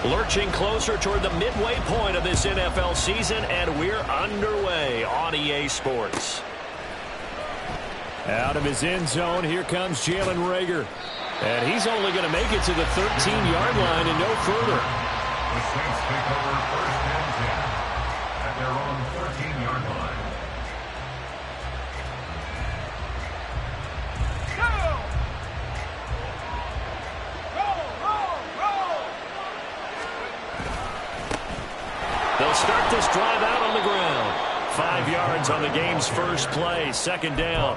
Lurching closer toward the midway point of this NFL season, and we're underway on EA Sports. Out of his end zone, here comes Jalen Reagor. And he's only going to make it to the 13-yard line and no further. The Saints take over first and 10 at their own 13-yard line. They'll start this drive out on the ground. 5 yards on the game's first play, second down.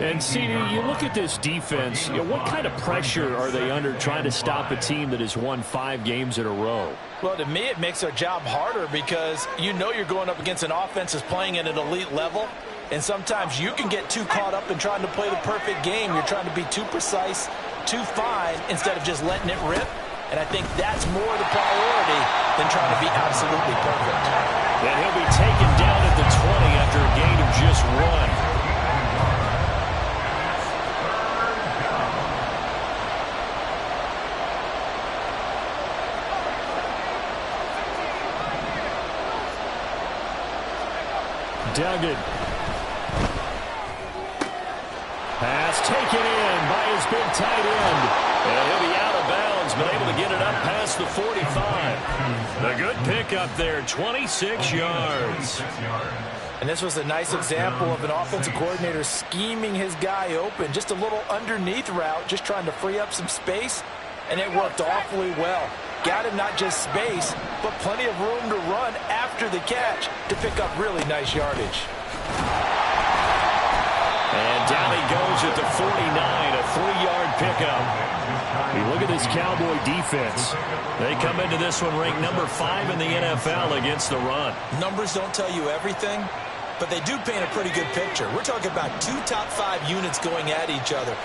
And, CD, you look at this defense, what kind of pressure are they under trying to stop a team that has won 5 games in a row? Well, to me, it makes their job harder because you know you're going up against an offense that's playing at an elite level, and sometimes you can get too caught up in trying to play the perfect game. You're trying to be too precise, too fine, instead of just letting it rip. And I think that's more the priority than trying to be absolutely perfect. And he'll be taken down at the 20 after a gain of just 1. Duggan. Pass taken in by his big tight end. And he'll be out of bounds, but able to get it up past the 45. A good pickup there, 26 yards. And this was a nice example of an offensive coordinator scheming his guy open. Just a little underneath route, just trying to free up some space, and it worked awfully well. Got him not just space, but plenty of room to run after the catch to pick up really nice yardage. And down he goes at the 49, a 3-yard pickup. You look at this Cowboy defense. They come into this one ranked number 5 in the NFL against the run. Numbers don't tell you everything, but they do paint a pretty good picture. We're talking about 2 top 5 units going at each other.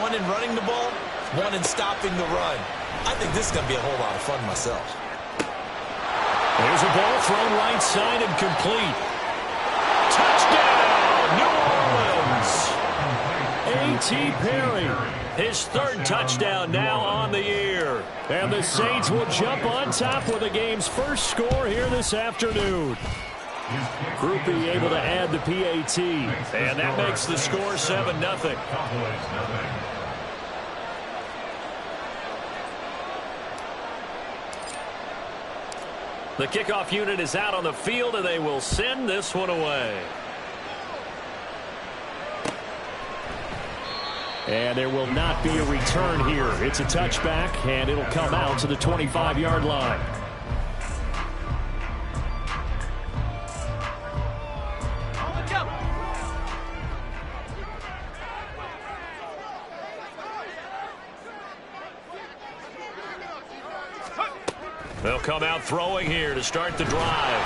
One in running the ball, one in stopping the run. I think this is going to be a whole lot of fun myself. There's a ball thrown right side and complete. Touchdown, New Orleans! A.T. Perry, his 3rd touchdown now on the year. And the Saints will jump on top with the game's first score here this afternoon. Groupie able to add the PAT. And that makes the score 7-0. The kickoff unit is out on the field, and they will send this one away. And there will not be a return here. It's a touchback, and it'll come out to the 25-yard line. They'll come out throwing here to start the drive.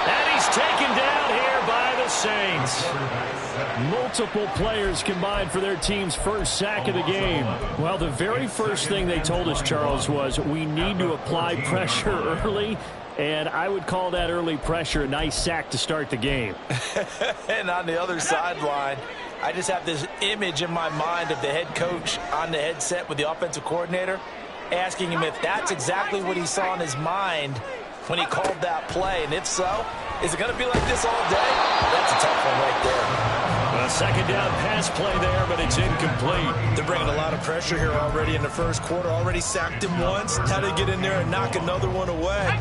And he's taken down here by the Saints. Multiple players combined for their team's first sack of the game. Well, the very first thing they told us, Charles, was we need to apply pressure early. And I would call that early pressure a nice sack to start the game. And on the other sideline, I just have this image in my mind of the head coach on the headset with the offensive coordinator, asking him if that's exactly what he saw in his mind when he called that play. And if so, is it going to be like this all day? That's a tough one right there. A second down pass play there, but it's incomplete. They're bringing a lot of pressure here already in the first quarter. Already sacked him once. How to get in there and knock another one away.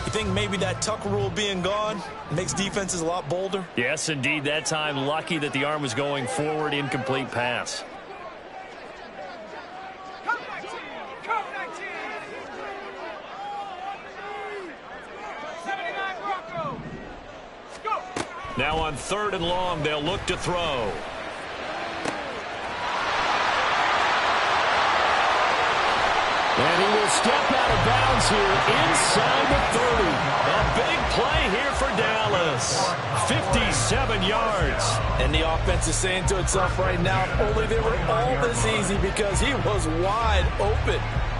You think maybe that tuck rule being gone makes defenses a lot bolder? Yes, indeed. That time, lucky that the arm was going forward, incomplete pass. Now on 3rd and long, they'll look to throw. And he will step out of bounds here inside the 30. A big play here for Dallas. 57 yards. And the offense is saying to itself right now, if only they were all this easy, because he was wide open.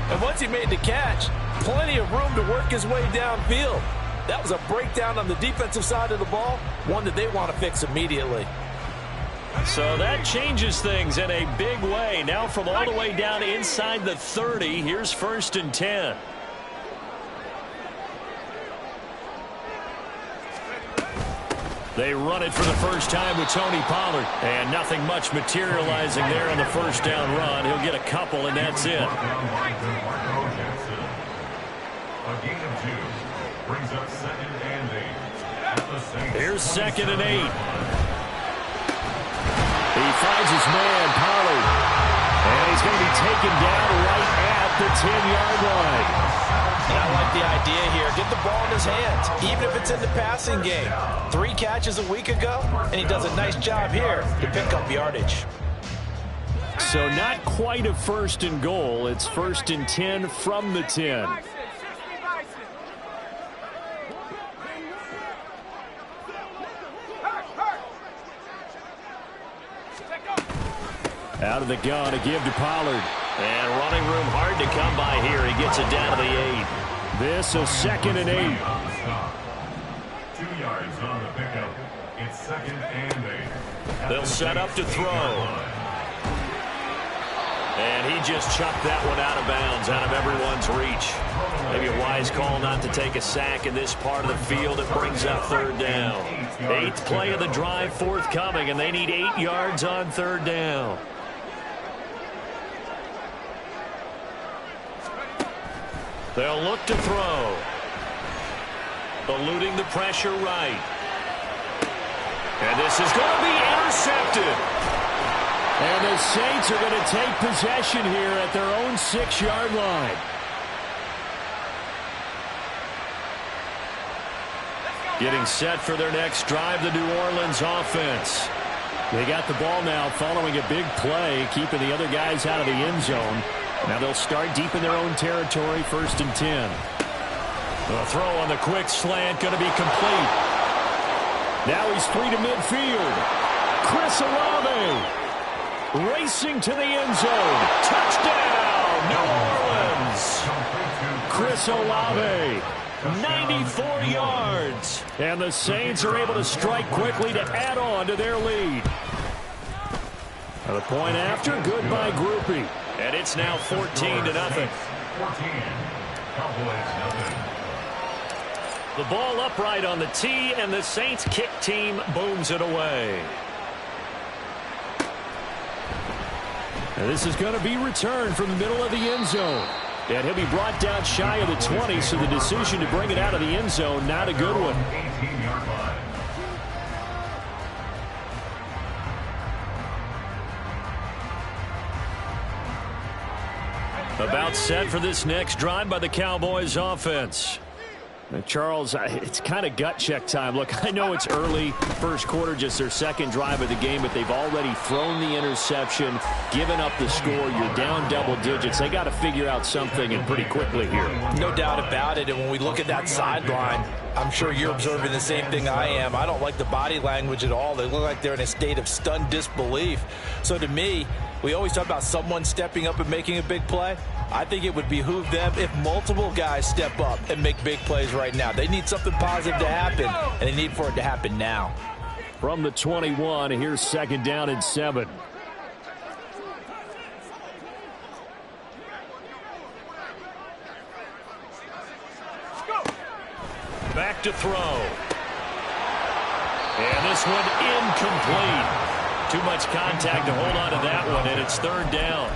And once he made the catch, plenty of room to work his way downfield. That was a breakdown on the defensive side of the ball, one that they want to fix immediately. So that changes things in a big way. Now from all the way down inside the 30, here's 1st and 10. They run it for the first time with Tony Pollard. And nothing much materializing there on the first down run. He'll get a couple, and that's it. A gain of 2 brings up 2nd and 8. Here's 2nd and 8. He finds his man, Pollard. And he's going to be taken down right at the 10-yard line. And I like the idea here. Get the ball in his hands, even if it's in the passing game. 3 catches a week ago, and he does a nice job here to pick up yardage. So not quite a 1st and goal. It's 1st and 10 from the 10. Out of the gun, a give to Pollard. And running room hard to come by here. He gets it down to the 8. This a 2nd and 8. 2 yards on the pickup. It's 2nd and 8. They'll set up to throw. And he just chucked that one out of bounds, out of everyone's reach. Maybe a wise call not to take a sack in this part of the field. It brings up 3rd down. 8th play of the drive forthcoming, and they need 8 yards on 3rd down. They'll look to throw. Eluding the pressure right. And this is going to be intercepted. And the Saints are going to take possession here at their own 6-yard line. Getting set for their next drive, the New Orleans offense. They got the ball now following a big play, keeping the other guys out of the end zone. Now they'll start deep in their own territory, 1st and 10. The throw on the quick slant going to be complete. Now he's 3 to midfield. Chris Olave racing to the end zone. Touchdown, New Orleans. Chris Olave, 94 yards. And the Saints are able to strike quickly to add on to their lead. And the point after, good by Groupie. And it's now 14 to nothing. 14. Cowboys nothing. The ball upright on the tee, and the Saints kick team booms it away. And this is going to be returned from the middle of the end zone. And he'll be brought down shy of the 20, so the decision to bring it out of the end zone, not a good one. 18-yard line. About set for this next drive by the Cowboys offense. Now, Charles, it's kind of gut check time. Look, I know it's early, first quarter, just their 2nd drive of the game, but they've already thrown the interception, given up the score. You're down double digits. They got to figure out something, and pretty quickly here. No doubt about it. And when we look at that sideline, I'm sure you're observing the same thing I am. I don't like the body language at all. They look like they're in a state of stunned disbelief. So to me, we always talk about someone stepping up and making a big play. I think it would behoove them if multiple guys step up and make big plays right now. They need something positive to happen, and they need for it to happen now. From the 21, here's 2nd down and 7. Back to throw. And this one incomplete. Too much contact to hold on to that one, and it's 3rd down.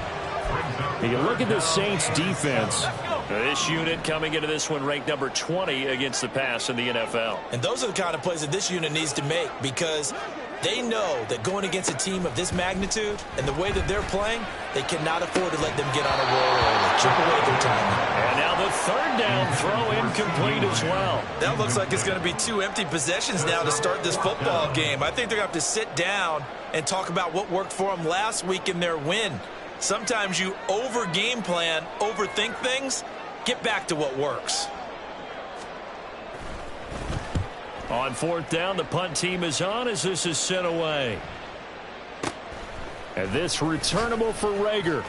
You look at the Saints defense. This unit coming into this one ranked number 20 against the pass in the NFL. And those are the kind of plays that this unit needs to make, because they know that going against a team of this magnitude and the way that they're playing, they cannot afford to let them get on a roll early. Chip away their timing. And now the 3rd down throw incomplete as well. That looks like it's going to be 2 empty possessions now to start this football game. I think they're going to have to sit down and talk about what worked for them last week in their win. Sometimes you over-game plan, overthink things. Get back to what works. On 4th down, the punt team is on as this is sent away. And this returnable for Rager.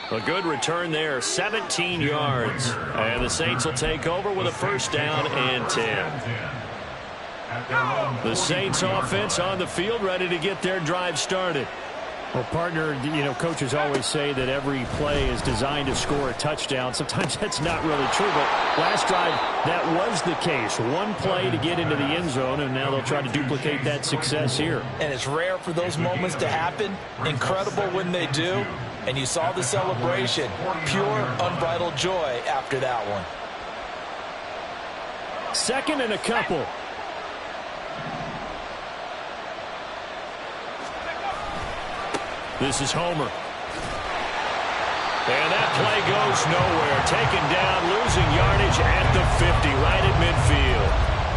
A good return there, 17 yards. And the Saints will take over with a 1st down and 10. The Saints offense on the field, ready to get their drive started. Well, partner, coaches always say that every play is designed to score a touchdown. Sometimes that's not really true, but last drive, that was the case. One play to get into the end zone, and now they'll try to duplicate that success here. And it's rare for those moments to happen. Incredible when they do. And you saw the celebration. Pure, unbridled joy after that one. Second and a couple. This is Homer. And that play goes nowhere. Taken down, losing yardage at the 50, right at midfield.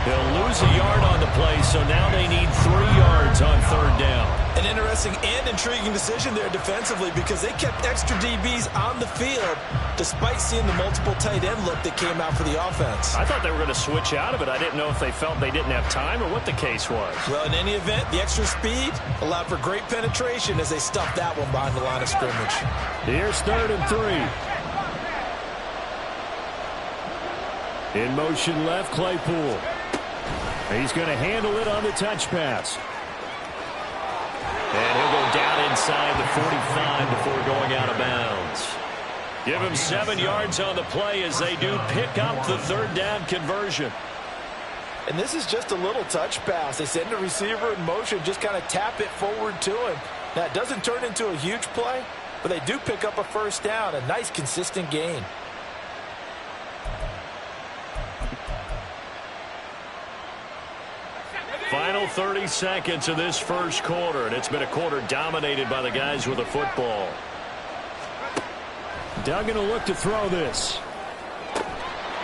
They'll lose a yard on the play, so now they need 3 yards on third down. An interesting and intriguing decision there defensively because they kept extra DBs on the field despite seeing the multiple tight end look that came out for the offense. I thought they were going to switch out of it. I didn't know if they felt they didn't have time or what the case was. Well, in any event, the extra speed allowed for great penetration as they stuffed that one behind the line of scrimmage. Here's 3rd and 3. In motion left, Claypool. He's going to handle it on the touch pass. And he'll go down inside the 45 before going out of bounds. Give him 7 yards on the play as they do pick up the 3rd down conversion. And this is just a little touch pass. They send the receiver in motion, just kind of tap it forward to him. Now, it doesn't turn into a huge play, but they do pick up a 1st down, a nice, consistent gain. Final 30 seconds of this first quarter, and it's been a quarter dominated by the guys with the football. Duggan will look to throw this.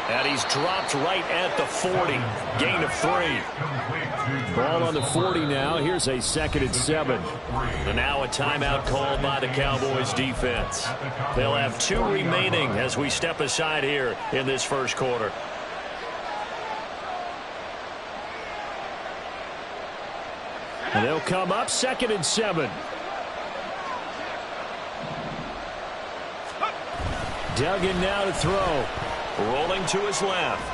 And he's dropped right at the 40. Gain of 3. Ball on the 40 now. Here's a 2nd and 7. And now a timeout called by the Cowboys defense. They'll have 2 remaining as we step aside here in this first quarter. And they'll come up 2nd and 7. Duggan now to throw. Rolling to his left.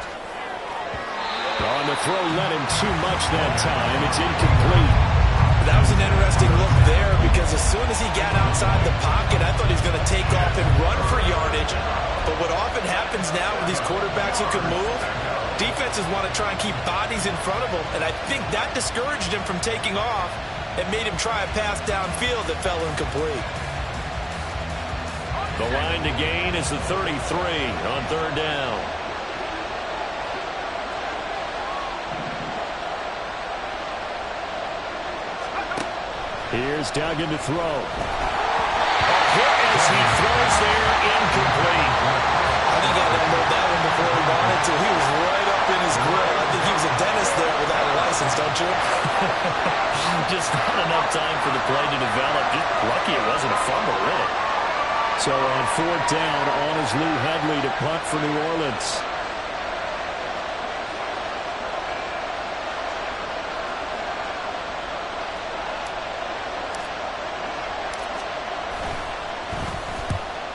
On the throw, let him too much that time. It's incomplete. That was an interesting look there because as soon as he got outside the pocket, I thought he was going to take off and run for yardage. But what often happens now with these quarterbacks who can move, defenses want to try and keep bodies in front of them, and I think that discouraged him from taking off and made him try a pass downfield that fell incomplete. The line to gain is the 33 on 3rd down. Here's Duggan to throw. Hit as he throws there, incomplete. I think I unload that one before he wanted to. He was right up in his grill. I think he was a dentist there without a license, don't you? Just not enough time for the play to develop. Just lucky it wasn't a fumble, really. So on 4th down, on is Lou Hedley to punt for New Orleans.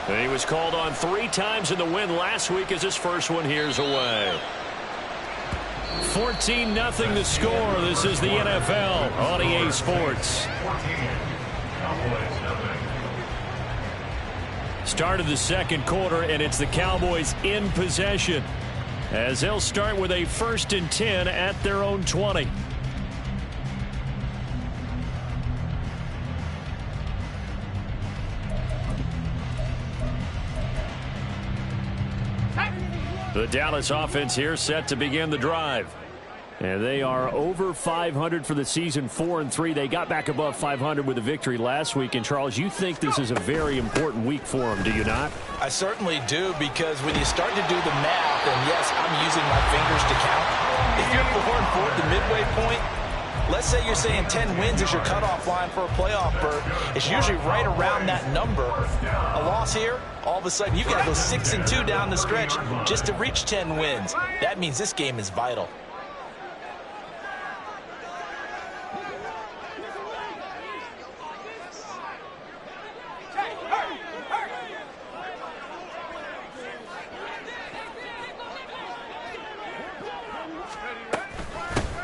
And he was called on 3 times in the win last week as his first one here's away. 14-0 the score. This is the NFL on EA Sports. Start of the second quarter, and it's the Cowboys in possession as they'll start with a 1st and 10 at their own 20. The Dallas offense here set to begin the drive. And they are over 500 for the season, 4-3. They got back above 500 with a victory last week. And, Charles, you think this is a very important week for them, do you not? I certainly do, because when you start to do the math, and yes, I'm using my fingers to count. If you're 4-4 at the midway point, let's say you're saying 10 wins is your cutoff line for a playoff berth. It's usually right around that number. A loss here, all of a sudden you've got to go 6-2 down the stretch just to reach 10 wins. That means this game is vital.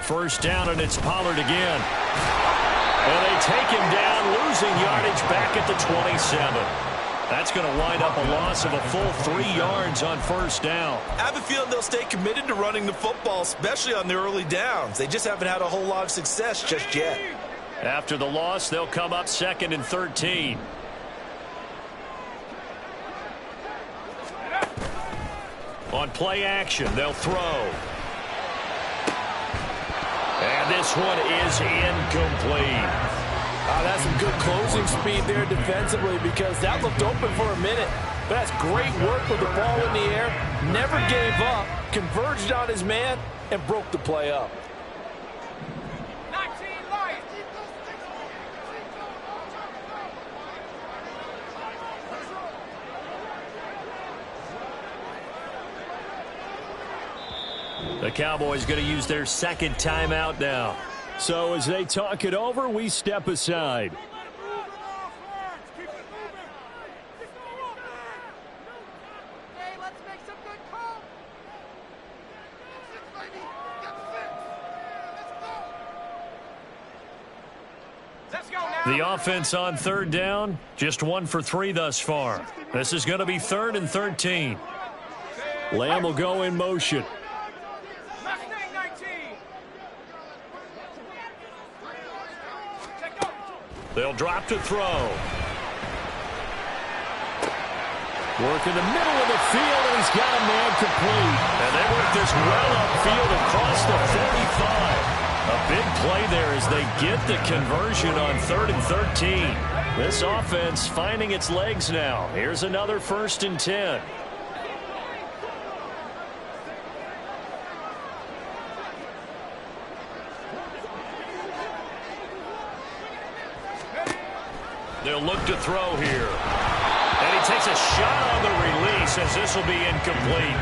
First down, and it's Pollard again. And they take him down, losing yardage back at the 27. That's going to wind up a loss of a full 3 yards on first down. I have a feeling they'll stay committed to running the football, especially on the early downs. They just haven't had a whole lot of success just yet. After the loss, they'll come up 2nd and 13. On play action, they'll throw. And this one is incomplete. That's some good closing speed there defensively, because that looked open for a minute. But that's great work with the ball in the air. Never gave up, converged on his man, and broke the play up. The Cowboys going to use their 2nd timeout now. So as they talk it over, we step aside. The offense on 3rd down, just 1 for 3 thus far. This is going to be 3rd and 13. Lamb will go in motion. They'll drop to throw. Work in the middle of the field, and he's got a man complete. And they work this well upfield across the 45. A big play there as they get the conversion on 3rd and 13. This offense finding its legs now. Here's another 1st and 10. They'll look to throw here. And he takes a shot on the release as this will be incomplete.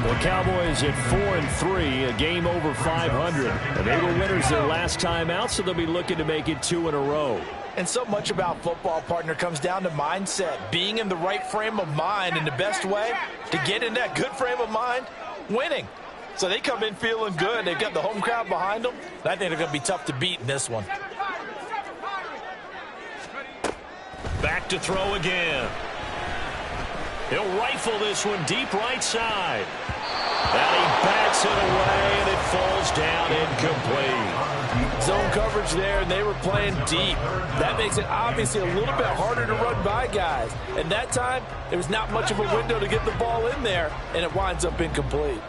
The Cowboys at 4-3, a game over 500. And they were winners their last time out, so they'll be looking to make it 2 in a row. And so much about football, partner, comes down to mindset. Being in the right frame of mind, and the best way to get in that good frame of mind, winning. So they come in feeling good. They've got the home crowd behind them. I think they're going to be tough to beat in this one. Back to throw again. He'll rifle this one deep right side. And he bats it away, and it falls down incomplete. Zone coverage there, and they were playing deep. That makes it obviously a little bit harder to run by guys. And that time, there was not much of a window to get the ball in there, and it winds up incomplete.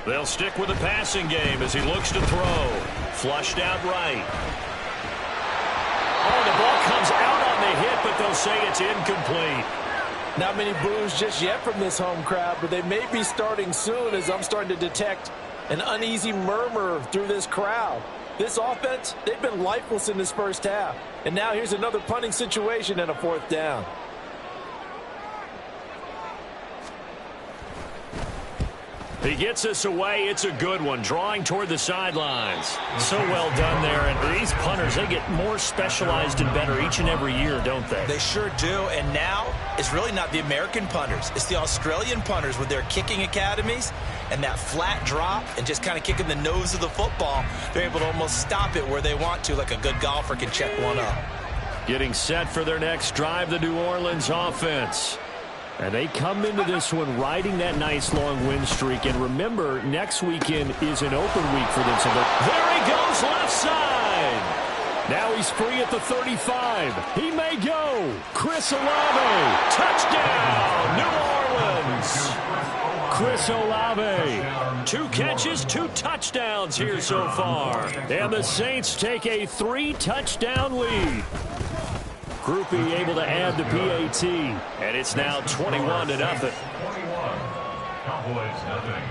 They'll stick with the passing game as he looks to throw. Flushed out right. Oh, the ball comes out on the hit, but they'll say it's incomplete. Not many boos just yet from this home crowd, but they may be starting soon, as I'm starting to detect an uneasy murmur through this crowd. This offense, they've been lifeless in this first half. And now here's another punting situation and a 4th down. He gets this away. It's a good one, drawing toward the sidelines. So well done there. And these punters, they get more specialized and better each and every year, don't they? They sure do. And now it's really not the American punters. It's the Australian punters with their kicking academies and that flat drop and just kind of kicking the nose of the football. They're able to almost stop it where they want to, like a good golfer can check one up. Getting set for their next drive, the New Orleans offense. And they come into this one riding that nice long win streak. And remember, next weekend is an open week for them. So there he goes, left side. Now he's free at the 35. He may go. Chris Olave. Touchdown, New Orleans. Chris Olave. 2 catches, 2 touchdowns here so far. And the Saints take a 3-touchdown lead. Groupie able to add the PAT. And it's now 21-0. 21. Cowboys nothing.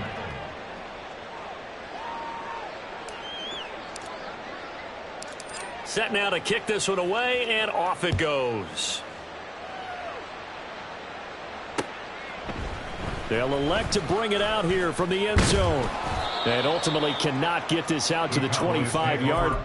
Set now to kick this one away, and off it goes. They'll elect to bring it out here from the end zone. And ultimately cannot get this out to the 25-yard.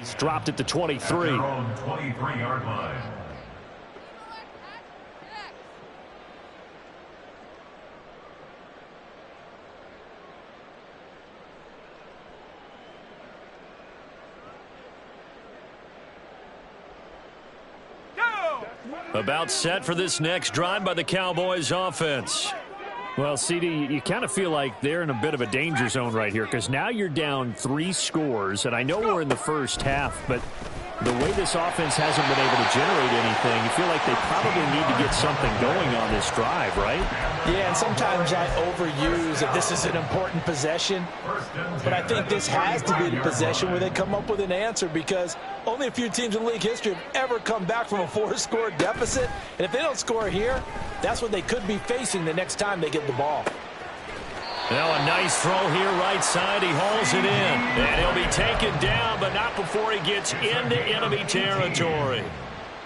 It's dropped at the 23. At their own 23-yard line. About set for this next drive by the Cowboys offense. Well, CD, you kind of feel like they're in a bit of a danger zone right here because now you're down 3 scores, and I know we're in the first half, but the way this offense hasn't been able to generate anything, you feel like they probably need to get something going on this drive, right? Yeah, and sometimes I overuse if this is an important possession, but I think this has to be the possession where they come up with an answer because only a few teams in league history have ever come back from a 4-score deficit, and if they don't score here, that's what they could be facing the next time they get the ball. Now a nice throw here right side. He hauls it in. And he'll be taken down, but not before he gets into enemy territory.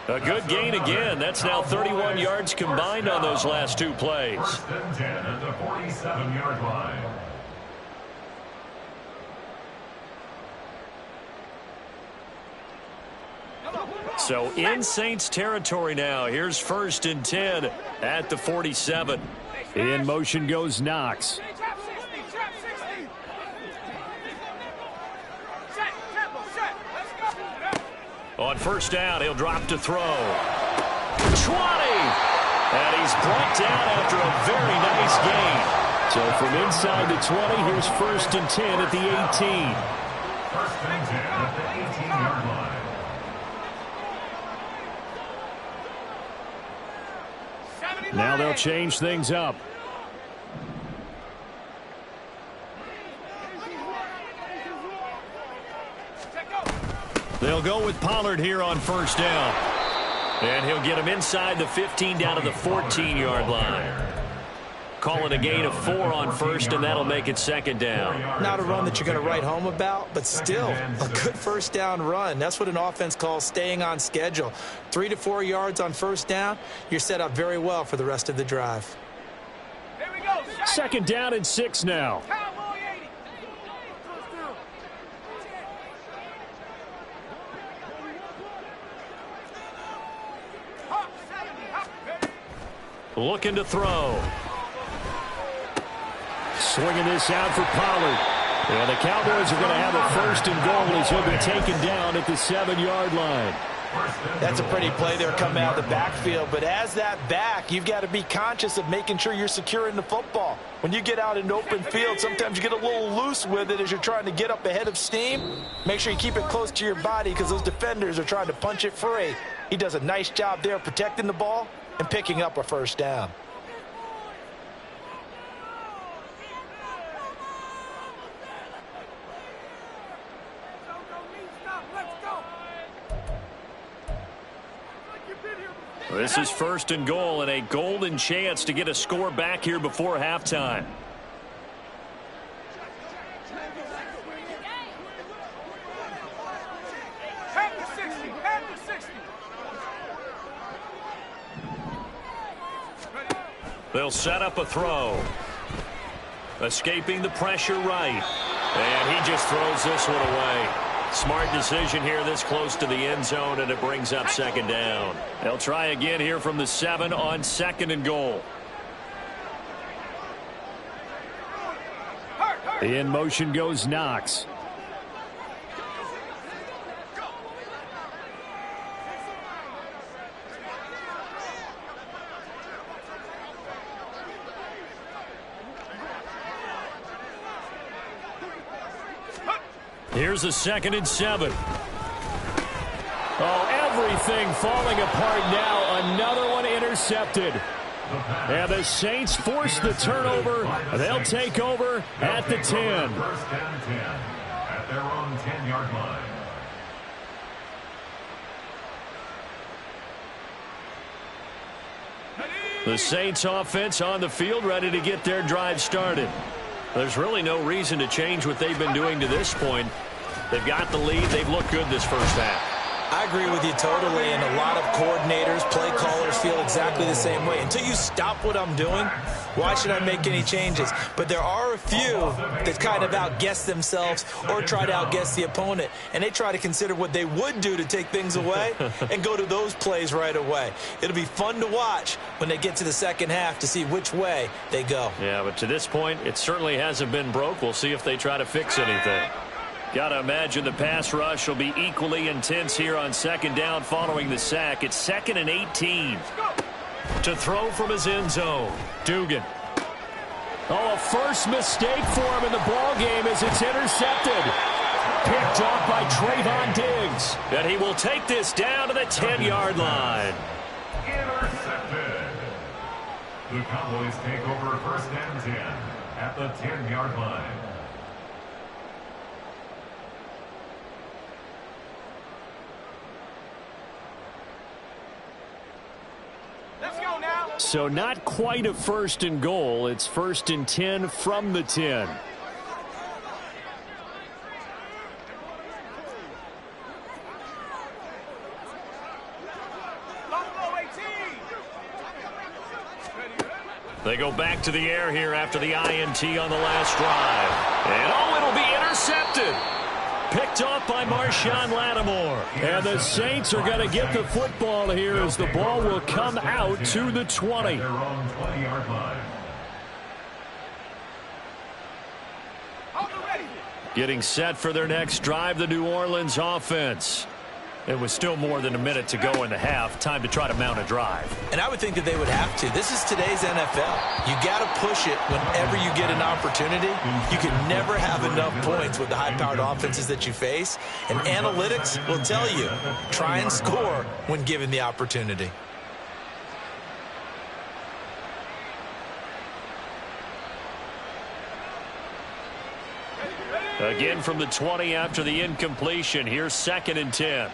A good gain again. That's now 31 yards combined on those last 2 plays. First and 10 at the 47-yard line. So in Saints territory now. Here's first and 10 at the 47. In motion goes Knox. On first down, he'll drop to throw. 20! And he's brought down after a very nice gain. So from inside the 20, here's first and 10 at the 18. First and 10 at the 18-yard line. Now they'll change things up. They'll go with Pollard here on first down. And he'll get him inside the 15 down to the 14-yard line. Call it a gain of 4 on first, and that'll make it second down. Not a run that you're going to write home about, but still a good first down run. That's what an offense calls staying on schedule. 3 to 4 yards on first down, you're set up very well for the rest of the drive. Second down and 6 now. Looking to throw. Swinging this out for Pollard. And the Cowboys are going to have a first and goal as he'll be taken down at the 7-yard line. That's a pretty play there coming out of the backfield, but as that back, you've got to be conscious of making sure you're securing the football. When you get out in open field, sometimes you get a little loose with it as you're trying to get up ahead of steam. Make sure you keep it close to your body because those defenders are trying to punch it free. He does a nice job there protecting the ball and picking up a first down. This is first and goal and a golden chance to get a score back here before halftime. They'll set up a throw. Escaping the pressure right. And he just throws this one away. Smart decision here this close to the end zone, and it brings up second down. They'll try again here from the 7 on second and goal. In motion goes Knox. Here's a second and 7. Oh, everything falling apart now. Another one intercepted. And the Saints force the turnover. They'll take over at the 10. First and 10 at their own 10-yard line. The Saints offense on the field, ready to get their drive started. There's really no reason to change what they've been doing to this point. They've got the lead. They've looked good this first half. I agree with you totally, and a lot of coordinators, play callers feel exactly the same way. Until you stop what I'm doing, why should I make any changes? But there are a few that kind of outguess themselves or try to outguess the opponent, and they try to consider what they would do to take things away and go to those plays right away. It'll be fun to watch when they get to the second half to see which way they go. Yeah, but to this point, it certainly hasn't been broke. We'll see if they try to fix anything. Got to imagine the pass rush will be equally intense here on second down following the sack. It's 2nd and 18. To throw from his end zone, Dugan. Oh, a first mistake for him in the ball game as it's intercepted. Picked off by Trayvon Diggs. And he will take this down to the 10-yard line. Intercepted. The Cowboys take over 1st and 10 at the 10-yard line. So not quite a 1st and goal. It's 1st and 10 from the 10. They go back to the air here after the INT on the last drive. And oh, it'll be intercepted. Picked off by Marshawn Lattimore. And the Saints are going to get the football here as the ball will come out to the 20. Their own 20-yard line. Getting set for their next drive, the New Orleans offense. It was still more than a minute to go in the half. Time to try to mount a drive. And I would think that they would have to. This is today's NFL. You got to push it whenever you get an opportunity. You can never have enough points with the high-powered offenses that you face. And analytics will tell you, try and score when given the opportunity. Again from the 20 after the incompletion. Here's 2nd and 10.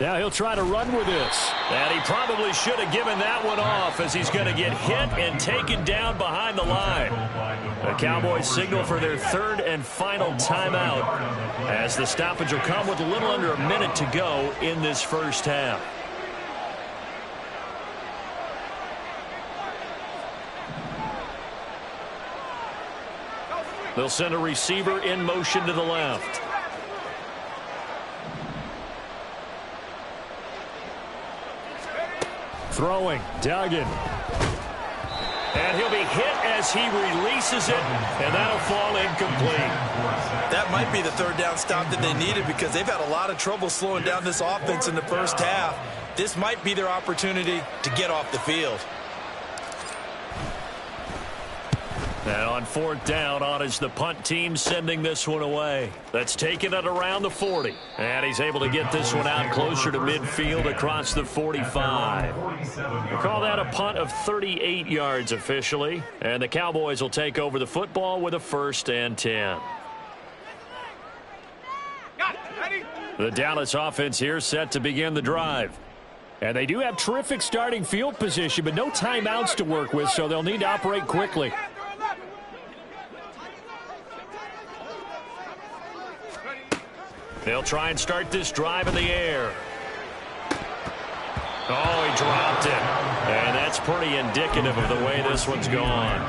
Now he'll try to run with this. And he probably should have given that one off as he's going to get hit and taken down behind the line. The Cowboys signal for their 3rd and final timeout as the stoppage will come with a little under a minute to go in this first half. They'll send a receiver in motion to the left. Throwing, Duggan. And he'll be hit as he releases it, and that'll fall incomplete. That might be the 3rd down stop that they needed because they've had a lot of trouble slowing down this offense in the first half. This might be their opportunity to get off the field. And on 4th down, on is the punt team sending this one away. That's taken at around the 40. And he's able to get this one out closer to midfield across the 45. We'll call that a punt of 38 yards officially. And the Cowboys will take over the football with a 1st and 10. The Dallas offense here set to begin the drive. And they do have terrific starting field position, but no timeouts to work with, so they'll need to operate quickly. They'll try and start this drive in the air. Oh, he dropped it. And that's pretty indicative of the way this one's gone.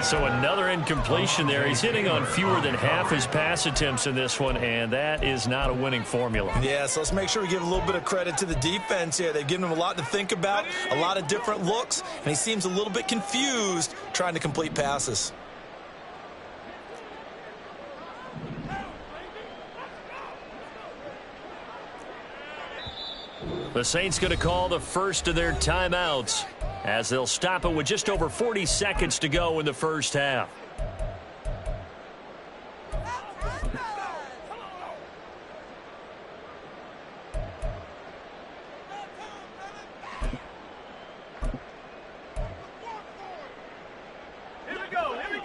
So another incompletion there. He's hitting on fewer than half his pass attempts in this one, and that is not a winning formula. Yeah, so let's make sure we give a little bit of credit to the defense here. They've given him a lot to think about, a lot of different looks, and he seems a little bit confused trying to complete passes. The Saints going to call the first of their timeouts as they'll stop it with just over 40 seconds to go in the first half.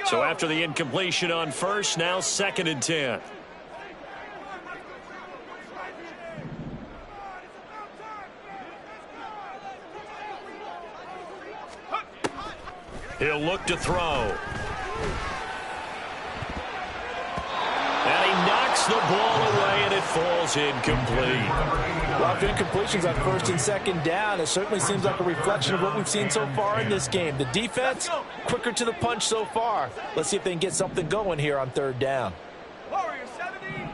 So after the incompletion on first, now 2nd and 10. He'll look to throw. And he the ball away, and it falls incomplete. A lot of incompletions on first and second down. It certainly seems like a reflection of what we've seen so far in this game. The defense, quicker to the punch so far. Let's see if they can get something going here on third down. Warriors 70.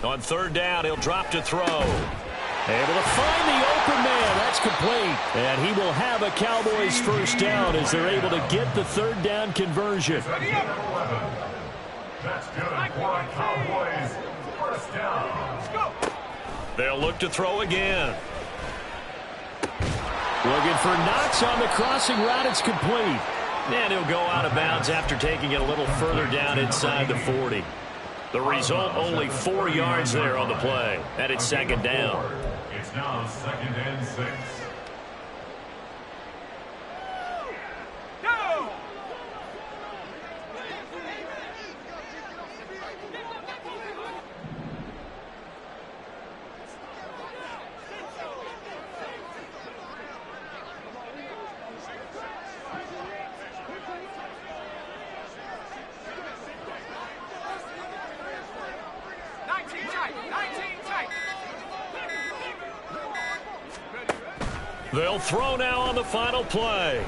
On third down, he'll drop to throw. Able to find the open man. That's complete. And he will have a Cowboys first down as they're able to get the third down conversion. That's good for a Cowboys first down. They'll look to throw again. Looking for Knox on the crossing route. It's complete. And he'll go out of bounds after taking it a little further down inside the 40. The result, only 4 yards there on the play. And it's second down. It's now 2nd and 6. They'll throw now on the final play.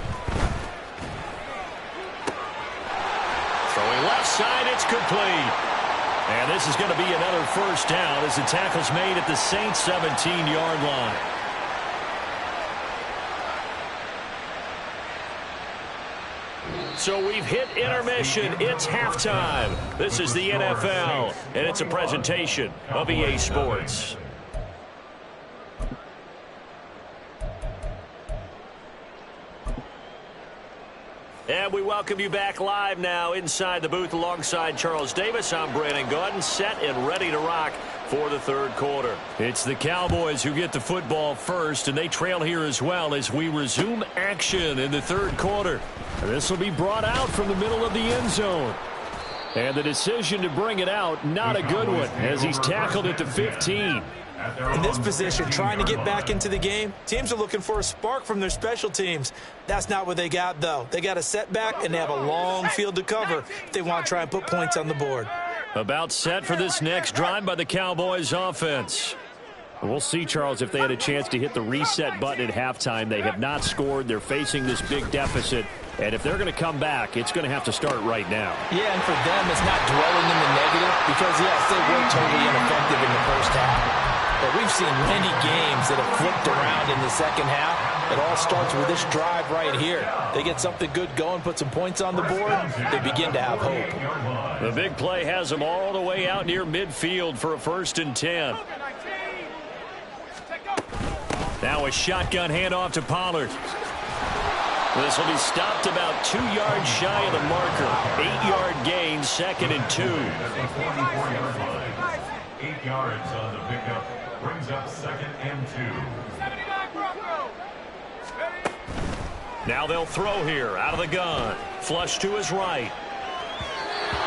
Throwing left side, it's complete. And this is going to be another first down as the tackle's made at the Saints' 17-yard line. So we've hit intermission. It's halftime. This is the NFL, and it's a presentation of EA Sports. And we welcome you back live now inside the booth alongside Charles Davis. I'm Brandon Gordon, set and ready to rock for the third quarter. It's the Cowboys who get the football first, and they trail here as well as we resume action in the third quarter. This will be brought out from the middle of the end zone. And the decision to bring it out, not a good one, as he's tackled at the 15. In this position, trying to get back into the game, teams are looking for a spark from their special teams. That's not what they got, though. They got a setback, and they have a long field to cover if they want to try and put points on the board. About set for this next drive by the Cowboys offense. We'll see, Charles, if they had a chance to hit the reset button at halftime. They have not scored. They're facing this big deficit. And if they're going to come back, it's going to have to start right now. Yeah, and for them, it's not dwelling in the negative because, yes, they were totally ineffective in the first half. But we've seen many games that have flipped around in the second half. It all starts with this drive right here. They get something good going, put some points on the board, they begin to have hope. The big play has them all the way out near midfield for a 1st and 10. Now a shotgun handoff to Pollard. This will be stopped about 2 yards shy of the marker. 8-yard gain, 2nd and 2. 8 yards on the pickup. Brings up 2nd and 2. Now they'll throw here out of the gun. Flush to his right.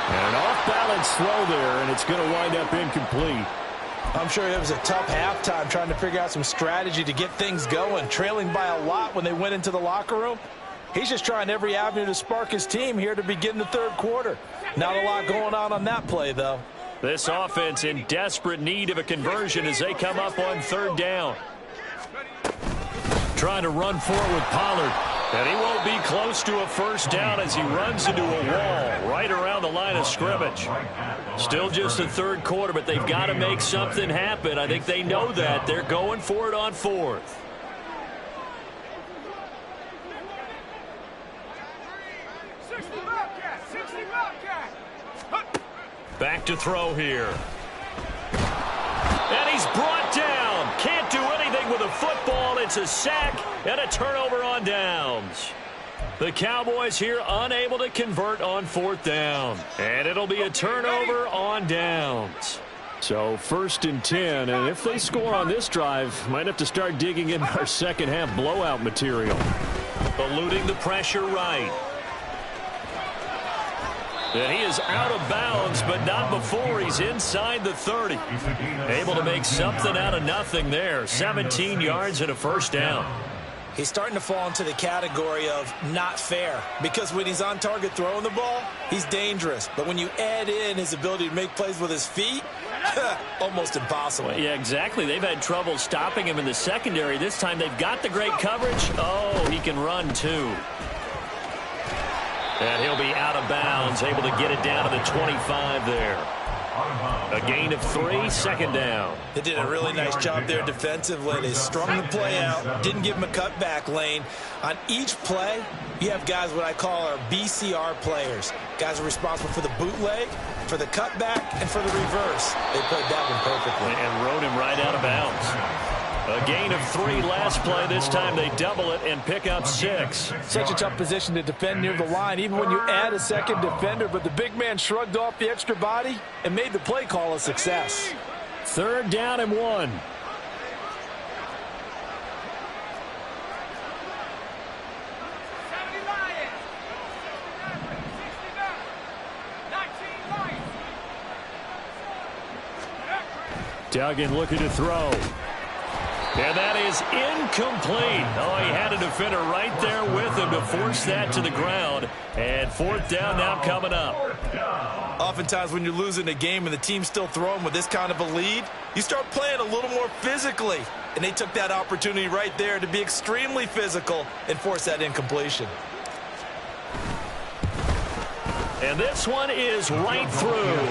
And an off-balance throw there, and it's going to wind up incomplete. I'm sure it was a tough halftime trying to figure out some strategy to get things going, trailing by a lot when they went into the locker room. He's just trying every avenue to spark his team here to begin the third quarter. Not a lot going on that play, though. This offense in desperate need of a conversion as they come up on third down. Trying to run for it with Pollard. And he won't be close to a first down as he runs into a wall right around the line of scrimmage. Still just the third quarter, but they've got to make something happen. I think they know that. They're going for it on 4th. Back to throw here. And he's brought down. Can't do anything with a football. It's a sack and a turnover on downs. The Cowboys here unable to convert on 4th down. And it'll be a turnover on downs. So 1st and 10, and if they score on this drive, might have to start digging in our second half blowout material. Eluding the pressure right. And he is out of bounds, but not before he's inside the 30. Able to make something out of nothing there. 17 yards and a first down. He's starting to fall into the category of not fair, because when he's on target throwing the ball, he's dangerous. But when you add in his ability to make plays with his feet, almost impossible. Yeah, exactly. They've had trouble stopping him in the secondary. This time they've got the great coverage. Oh, he can run too. And he'll be out of bounds, able to get it down to the 25 there. A gain of 3, second down. They did a really nice job there defensively. They strung the play out, didn't give him a cutback lane. On each play, you have guys what I call our BCR players. Guys are responsible for the bootleg, for the cutback, and for the reverse. They played that one perfectly. And rode him right out of bounds. A gain of 3 last play. This time they double it and pick up 6. Such a tough position to defend near the line, even when you add a second defender. But the big man shrugged off the extra body and made the play call a success. 3rd down and 1. Duggan looking to throw. And that is incomplete. Oh, he had a defender right there with him to force that to the ground. And 4th down now coming up. Oftentimes when you're losing a game and the team's still throwing with this kind of a lead, you start playing a little more physically. And they took that opportunity right there to be extremely physical and force that incompletion. And this one is right through.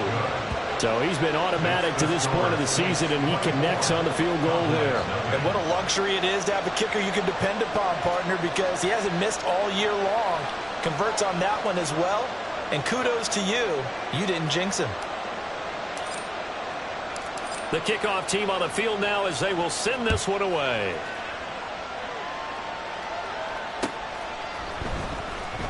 So he's been automatic to this point of the season, and he connects on the field goal there. And what a luxury it is to have a kicker you can depend upon, partner, because he hasn't missed all year long. Converts on that one as well. And kudos to you. You didn't jinx him. The kickoff team on the field now as they will send this one away.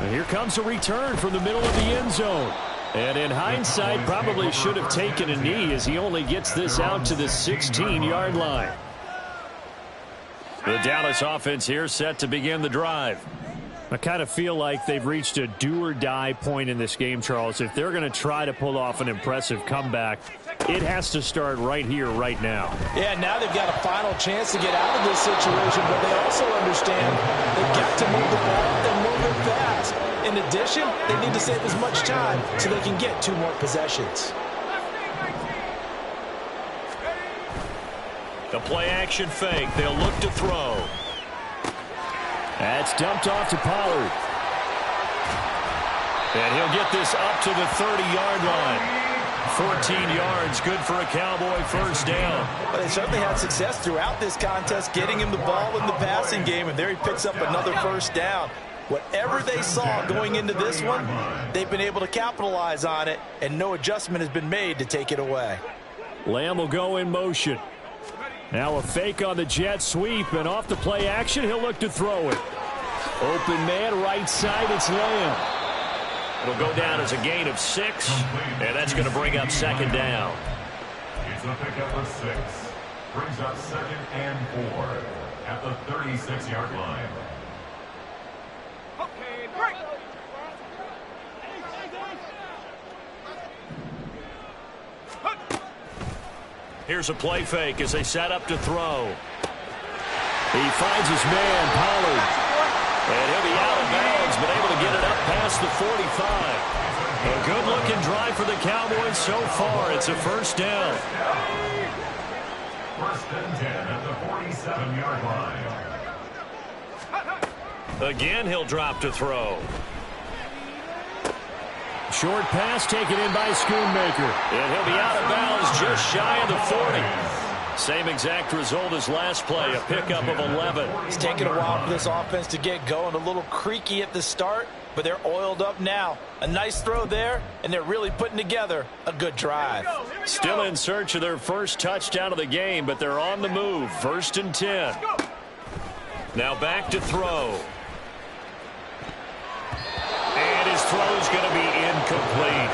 And here comes a return from the middle of the end zone. And in hindsight, probably should have taken a knee as he only gets this out to the 16-yard line. The Dallas offense here set to begin the drive. I kind of feel like they've reached a do-or-die point in this game, Charles. If they're going to try to pull off an impressive comeback, it has to start right here, right now. Yeah, now they've got a final chance to get out of this situation, but they also understand they've got to move the ball and move it fast. In addition, they need to save as much time so they can get 2 more possessions. The play-action fake. They'll look to throw. That's dumped off to Pollard. And he'll get this up to the 30-yard line. 14 yards, good for a Cowboy first down. But they certainly had success throughout this contest, getting him the ball in the passing game, and there he picks up another first down. Whatever they saw going into this one, they've been able to capitalize on it, and no adjustment has been made to take it away. Lamb will go in motion. Now a fake on the jet sweep, and off the play action, he'll look to throw it. Open man, right side, it's Lamb. It'll go down as a gain of 6, and that's going to bring up 2nd down. It's a pickup of 6. Brings up 2nd and 4 at the 36-yard line. Okay, break. Here's a play fake as they set up to throw. He finds his man, Pollard. And he'll be out of bounds, but able to get it up past the 45. A good-looking drive for the Cowboys so far. It's a first down. 1st and 10 at the 47-yard line. Again, he'll drop to throw. Short pass taken in by Schoonmaker. And he'll be out of bounds just shy of the 40. Same exact result as last play, a pickup of 11. It's taken a while for this offense to get going. A little creaky at the start, but they're oiled up now. A nice throw there, and they're really putting together a good drive. Still in search of their first touchdown of the game, but they're on the move. 1st and 10. Now back to throw. And his throw's going to be incomplete.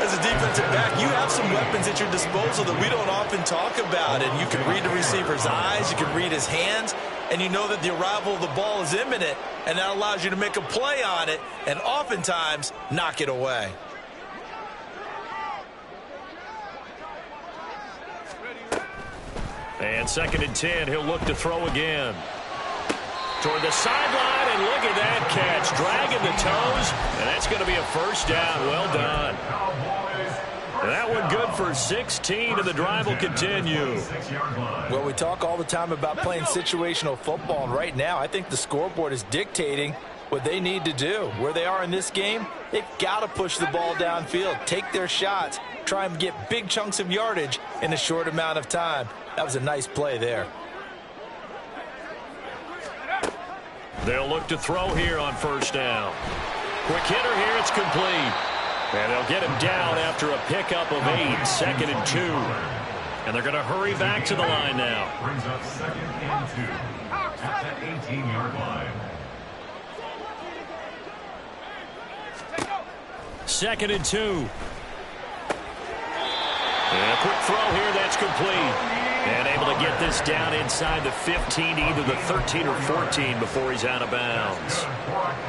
As a defensive back, you have some weapons at your disposal that we don't often talk about. And you can read the receiver's eyes, you can read his hands, and you know that the arrival of the ball is imminent, and that allows you to make a play on it and oftentimes knock it away. And 2nd and 10, he'll look to throw again. Toward the sideline, and look at that catch. Dragging the toes, and that's going to be a first down. Well done. And that one good for 16, and the drive will continue. Well, we talk all the time about playing situational football, and right now I think the scoreboard is dictating what they need to do. Where they are in this game, they've got to push the ball downfield, take their shots, try and get big chunks of yardage in a short amount of time. That was a nice play there. They'll look to throw here on first down. Quick hitter here, it's complete. And they'll get him down after a pickup of 8, 2nd and 2. And they're going to hurry back to the line now. Brings up 2nd and 2 at that 18-yard line. 2nd and 2. And a quick throw here, that's complete. And able to get this down inside the 15, either the 13 or 14 before he's out of bounds.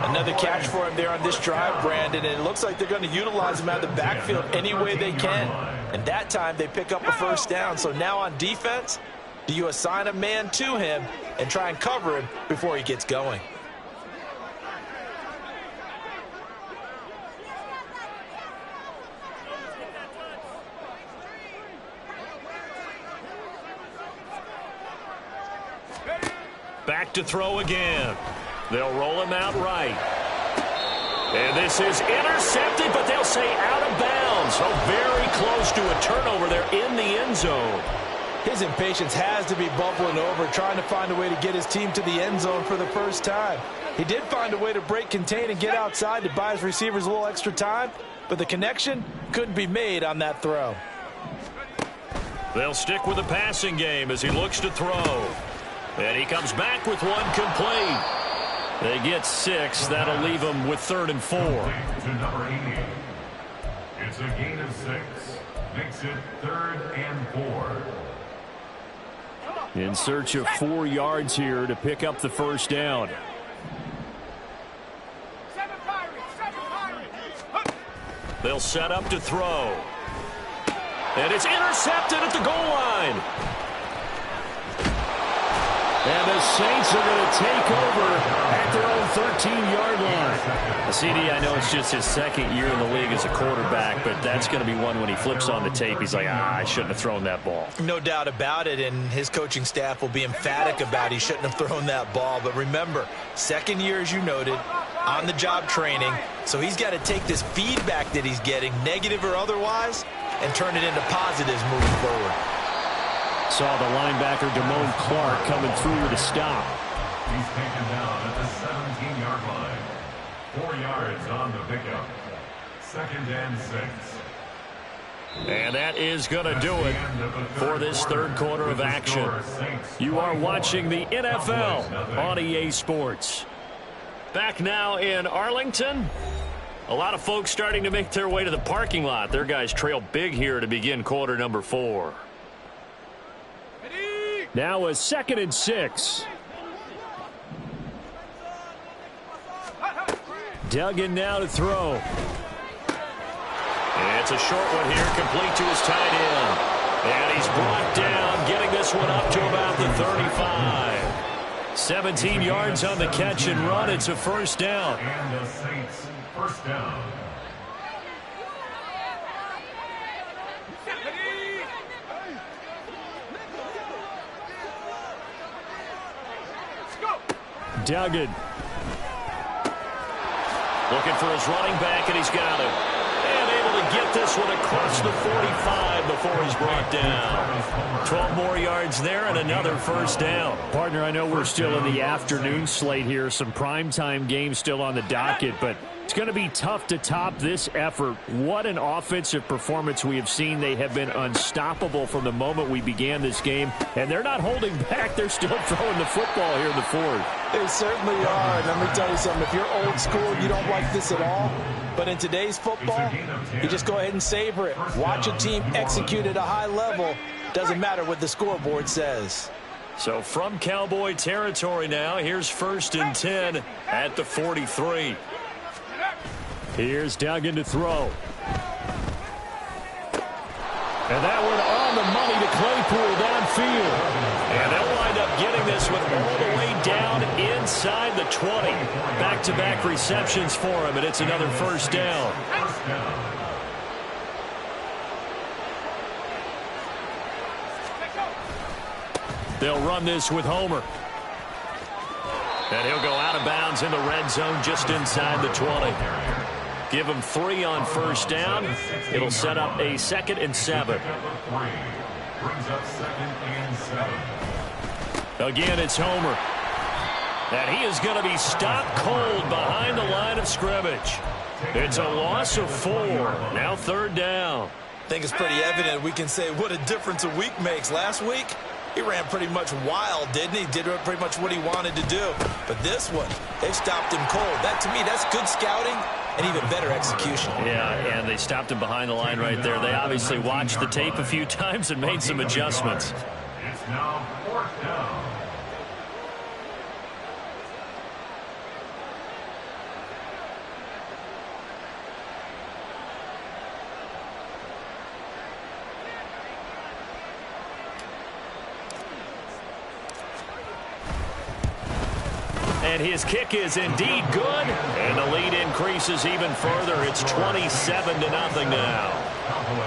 Another catch for him there on this drive, Brandon, and it looks like they're going to utilize him out of the backfield any way they can. And that time they pick up a first down. So now on defense, do you assign a man to him and try and cover him before he gets going? Back to throw again. They'll roll him out right. And this is intercepted, but they'll say out of bounds. So very close to a turnover there in the end zone. His impatience has to be bubbling over, trying to find a way to get his team to the end zone for the first time. He did find a way to break contain and get outside to buy his receivers a little extra time, but the connection couldn't be made on that throw. They'll stick with the passing game as he looks to throw. And he comes back with one complete. They get 6. That'll leave them with 3rd and 4. To number 80. It's a gain of 6. Makes it 3rd and 4. In search of 4 yards here to pick up the first down. They'll set up to throw. And it's intercepted at the goal line. And the Saints are going to take over at their own 13-yard line. CD, I know it's just his 2nd year in the league as a quarterback, but that's going to be one when he flips on the tape, he's like, I shouldn't have thrown that ball. No doubt about it, and his coaching staff will be emphatic about he shouldn't have thrown that ball. But remember, 2nd year, as you noted, on-the-job training, so he's got to take this feedback that he's getting, negative or otherwise, and turn it into positives moving forward. Saw the linebacker Damone Clark coming through with a stop. He's taken down at the 17-yard line. 4 yards on the pickup. 2nd and 6. And that is going to do it for this 3rd quarter of action. You are watching the NFL on EA Sports. Back now in Arlington. A lot of folks starting to make their way to the parking lot. Their guys trail big here to begin quarter number 4. Now a 2nd and 6. Duggan now to throw. And it's a short one here, complete to his tight end. And he's brought down, getting this one up to about the 35. 17 yards on the catch and run. It's a first down. And the Saints first down. Duggan. Looking for his running back, and he's got him. And able to get this one across the 45 before he's brought down. 12 more yards there and another first down. Partner, I know we're still in the afternoon slate here. Some primetime games still on the docket, but it's going to be tough to top this effort. What an offensive performance we have seen. They have been unstoppable from the moment we began this game, and they're not holding back. They're still throwing the football here in the 4th. They certainly are. And let me tell you something. If you're old school, you don't like this at all. But in today's football, you just go ahead and savor it. Watch a team execute at a high level. Doesn't matter what the scoreboard says. So from Cowboy territory now, here's 1st and 10 at the 43. Here's Duggan to throw. And that one on the money to Claypool field. And they'll wind up getting this one all the way down inside the 20. Back-to-back receptions for him, and it's another first down. They'll run this with Homer. And he'll go out of bounds in the red zone just inside the 20. Give him 3 on first down. It'll set up a 2nd and 7. Brings up 2nd and 7. Again, it's Homer. And he is going to be stopped cold behind the line of scrimmage. It's a loss of 4. Now 3rd down. I think it's pretty evident we can say what a difference a week makes. Last week, he ran pretty much wild, didn't he? Did pretty much what he wanted to do. But this one, they stopped him cold. That, to me, that's good scouting and even better execution. Yeah, and they stopped him behind the line right there. They obviously watched the tape a few times and made some adjustments. It's now 4th down. And his kick is indeed good. And the lead increases even further. It's 27-0 now.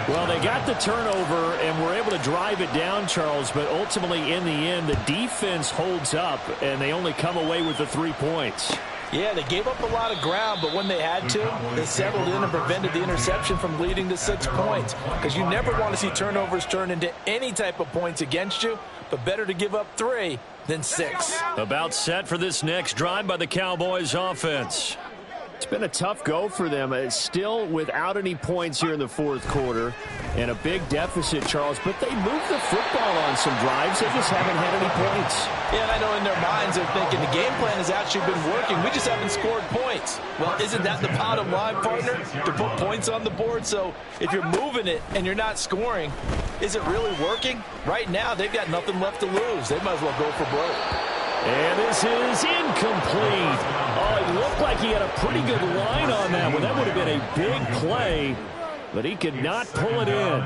Well, they got the turnover and were able to drive it down, Charles, but ultimately in the end, the defense holds up, and they only come away with the 3 points. Yeah, they gave up a lot of ground, but when they had to, they settled in and prevented the interception from leading to 6 points. Because you never want to see turnovers turn into any type of points against you, but better to give up 3 than 6. About set for this next drive by the Cowboys offense. It's been a tough go for them. It's still without any points here in the 4th quarter and a big deficit, Charles, but they moved the football on some drives. They just haven't had any points. Yeah, and I know in their minds they're thinking the game plan has actually been working. We just haven't scored points. Well, isn't that the bottom line, partner? To put points on the board. So if you're moving it and you're not scoring, is it really working? Right now, they've got nothing left to lose. They might as well go for broke. And this is incomplete. Oh, it looked like he had a pretty good line on that one. That would have been a big play, but he could not pull it in.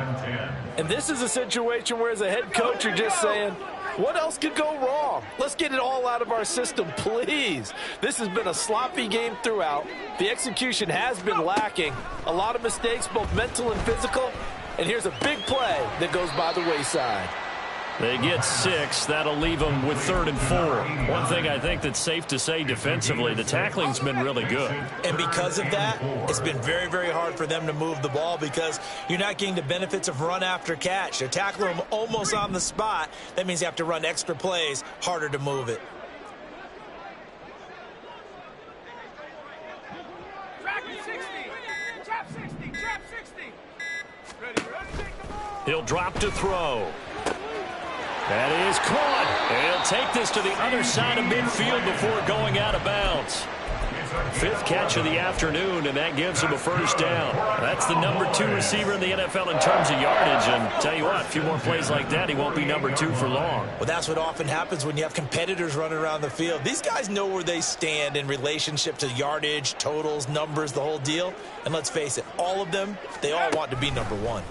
And this is a situation where as a head coach, you're just saying, what else could go wrong? Let's get it all out of our system, please. This has been a sloppy game throughout. The execution has been lacking. A lot of mistakes, both mental and physical. And here's a big play that goes by the wayside. They get 6. That'll leave them with 3rd and 4. One thing I think that's safe to say defensively, the tackling's been really good. And because of that, it's been very, very hard for them to move the ball because you're not getting the benefits of run after catch. They're tackling them almost on the spot. That means you have to run extra plays, harder to move it. Track 60. Trap 60. Trap 60. Ready, take the ball. He'll drop to throw. That is caught. And he'll take this to the other side of midfield before going out of bounds. 5th catch of the afternoon, and that gives him a first down. That's the number 2 receiver in the NFL in terms of yardage. And tell you what, a few more plays like that, he won't be number 2 for long. Well, that's what often happens when you have competitors running around the field. These guys know where they stand in relationship to yardage, totals, numbers, the whole deal. And let's face it, all of them, they all want to be number 1.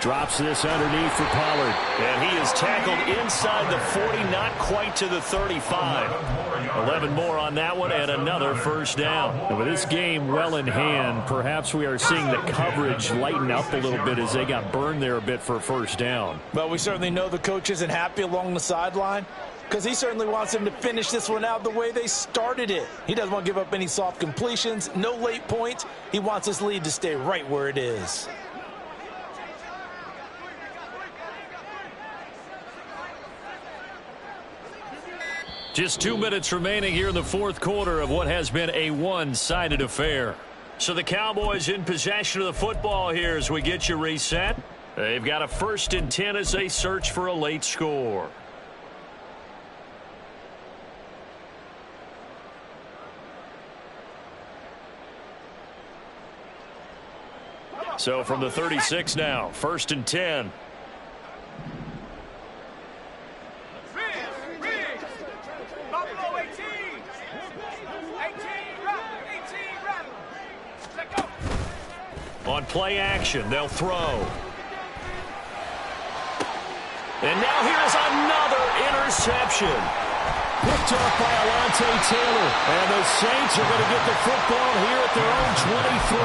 Drops this underneath for Pollard. And he is tackled inside the 40, not quite to the 35. 11 more on that one, and another first down. And with this game well in hand, perhaps we are seeing the coverage lighten up a little bit as they got burned there a bit for a first down. Well, we certainly know the coach isn't happy along the sideline because he certainly wants them to finish this one out the way they started it. He doesn't want to give up any soft completions, no late points. He wants his lead to stay right where it is. Just 2 minutes remaining here in the 4th quarter of what has been a one-sided affair. So the Cowboys in possession of the football here as we get you reset. They've got a 1st and 10 as they search for a late score. So from the 36 now, 1st and 10. On play action, they'll throw. And now here's another interception. Picked off by Alontae Taylor. And the Saints are going to get the football here at their own 23.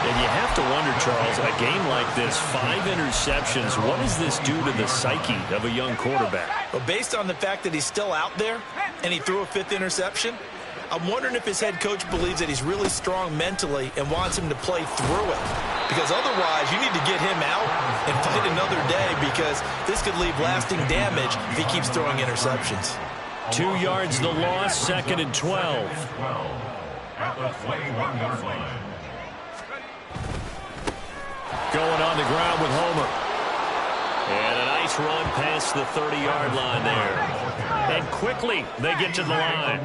And you have to wonder, Charles, a game like this, 5 interceptions, what does this do to the psyche of a young quarterback? Well, based on the fact that he's still out there and he threw a 5th interception, I'm wondering if his head coach believes that he's really strong mentally and wants him to play through it. Because otherwise, you need to get him out and fight another day, because this could leave lasting damage if he keeps throwing interceptions. 2 yards the loss, 2nd and 12. At the 21-yard line. Going on the ground with Homer. And a nice run past the 30-yard line there. And quickly, they get to the line.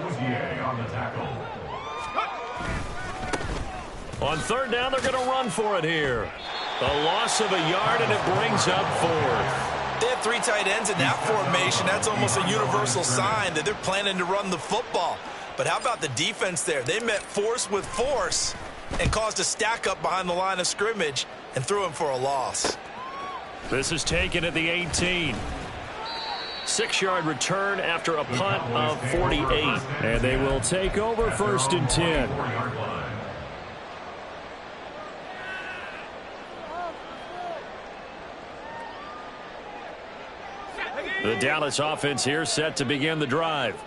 On 3rd down, they're going to run for it here. A loss of a yard, and it brings up 4th. They have 3 tight ends in that formation. That's almost a universal sign that they're planning to run the football. But how about the defense there? They met force with force and caused a stack up behind the line of scrimmage and threw him for a loss. This is taken at the 18. 6-yard return after a punt of 48. And they will take over 1st and 10. The Dallas offense here set to begin the drive.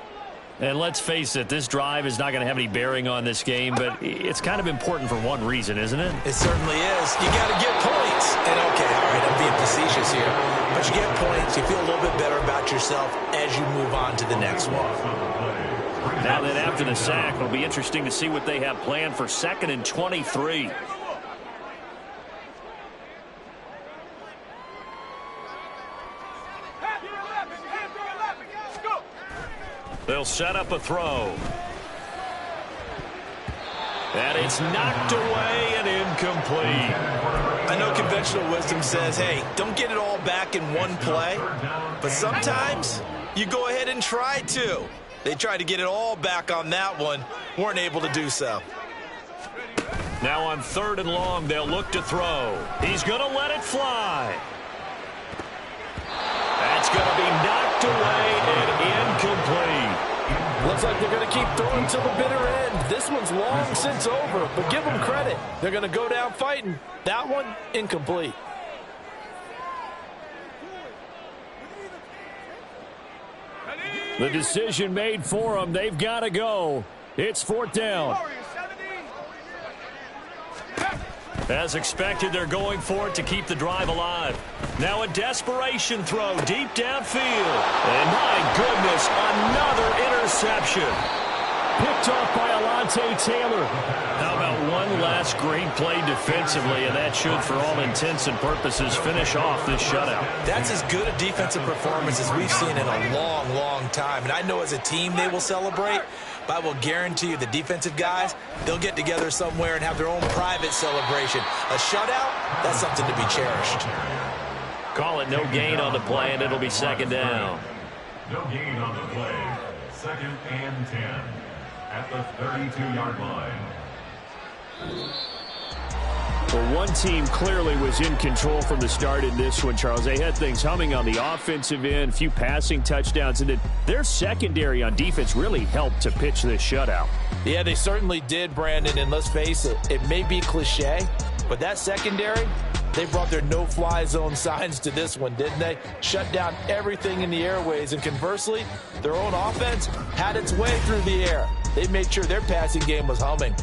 And let's face it, this drive is not going to have any bearing on this game, but it's kind of important for one reason, isn't it? It certainly is. You got to get points. And okay, all right, I'm being facetious here. But you get points, you feel a little bit better about yourself as you move on to the next one. Now then, after the sack, it'll be interesting to see what they have planned for 2nd and 23. They'll set up a throw. And it's knocked away and incomplete. I know conventional wisdom says, hey, don't get it all back in one play. But sometimes you go ahead and try to. They tried to get it all back on that one. Weren't able to do so. Now on 3rd and long, they'll look to throw. He's going to let it fly. That's going to be knocked away and incomplete. Looks like they're going to keep throwing till the bitter end. This one's long since over, but give them credit. They're going to go down fighting. That one, incomplete. The decision made for them. They've got to go. It's 4th down. As expected, they're going for it to keep the drive alive. Now a desperation throw deep downfield. And my goodness, another interception. Picked off by Alontae Taylor. How about one last great play defensively, and that should, for all intents and purposes, finish off this shutout. That's as good a defensive performance as we've seen in a long, long time. And I know as a team they will celebrate, but I will guarantee you the defensive guys, they'll get together somewhere and have their own private celebration. A shutout, that's something to be cherished. Call it no gain on the play, and it'll be 2nd down. No gain on the play. 2nd and 10. At the 32-yard line. Well, one team clearly was in control from the start in this one, Charles. They had things humming on the offensive end, few passing touchdowns, and then their secondary on defense really helped to pitch this shutout. Yeah, they certainly did, Brandon, and let's face it, it may be cliche, but that secondary, they brought their no-fly zone signs to this one, didn't they? Shut down everything in the airways, and conversely, their own offense had its way through the air. They made sure their passing game was humming.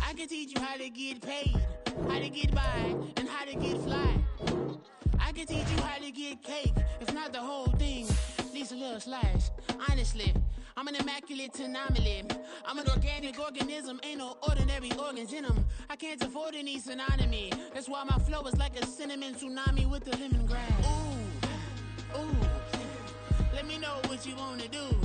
I can teach you how to get paid, how to get by, and how to get fly. I can teach you how to get cake, if not the whole thing, at least a little slice. Honestly, I'm an immaculate anomaly. I'm an organic organism, ain't no ordinary organs in them. I can't afford any synonymy. That's why my flow is like a cinnamon tsunami with the lemongrass. Ooh, ooh, let me know what you wanna do.